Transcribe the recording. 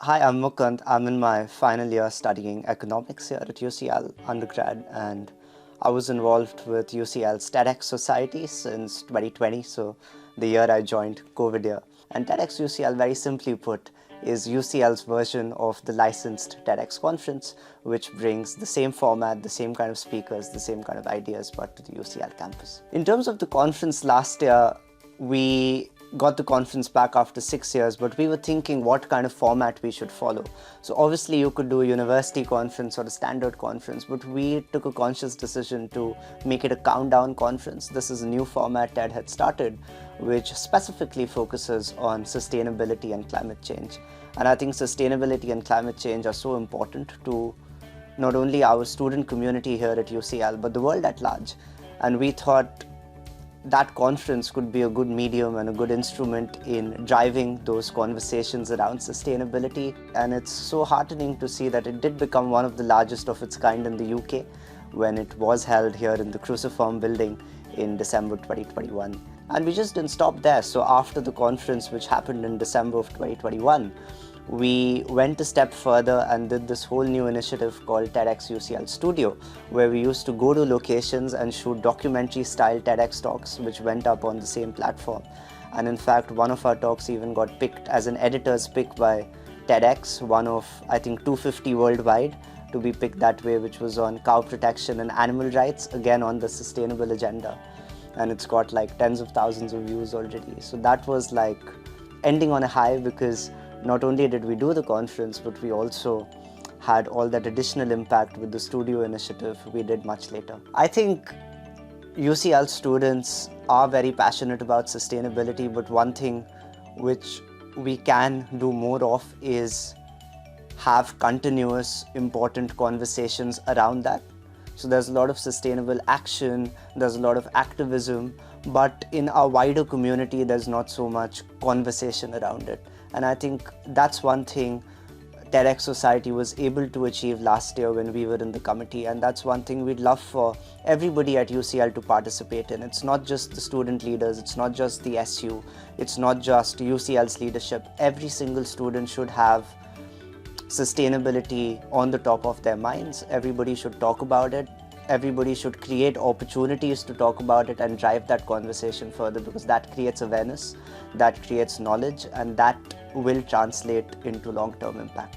Hi, I'm Mukund. I'm in my final year studying economics here at UCL undergrad, and I was involved with UCL's TEDx Society since 2020, so the year I joined COVID year. And TEDx UCL, very simply put, is UCL's version of the licensed TEDx conference, which brings the same format, the same kind of speakers, the same kind of ideas, but to the UCL campus. In terms of the conference last year, we got the conference back after 6 years, but we were thinking what kind of format we should follow. So obviously you could do a university conference or a standard conference, but we took a conscious decision to make it a countdown conference. This is a new format TED had started, which specifically focuses on sustainability and climate change. And I think sustainability and climate change are so important to not only our student community here at UCL, but the world at large. And we thought that conference could be a good medium and a good instrument in driving those conversations around sustainability. And it's so heartening to see that it did become one of the largest of its kind in the UK when it was held here in the Cruciform building in December 2021. And we just didn't stop there. So after the conference, which happened in December of 2021, we went a step further and did this whole new initiative called TEDx UCL Studio, where we used to go to locations and shoot documentary-style TEDx talks, which went up on the same platform. And in fact, one of our talks even got picked as an editor's pick by TEDx, one of, I think, 250 worldwide to be picked that way, which was on cow protection and animal rights, again on the sustainable agenda. And it's got like tens of thousands of views already. So that was like ending on a high, because not only did we do the conference, but we also had all that additional impact with the studio initiative we did much later. I think UCL students are very passionate about sustainability, but one thing which we can do more of is have continuous important conversations around that. So there's a lot of sustainable action, there's a lot of activism, but in our wider community, there's not so much conversation around it. And I think that's one thing TEDx Society was able to achieve last year when we were in the committee, and that's one thing we'd love for everybody at UCL to participate in. It's not just the student leaders, it's not just the SU, it's not just UCL's leadership. Every single student should have sustainability on the top of their minds. Everybody should talk about it. Everybody should create opportunities to talk about it and drive that conversation further, because that creates awareness, that creates knowledge, and that will translate into long-term impact.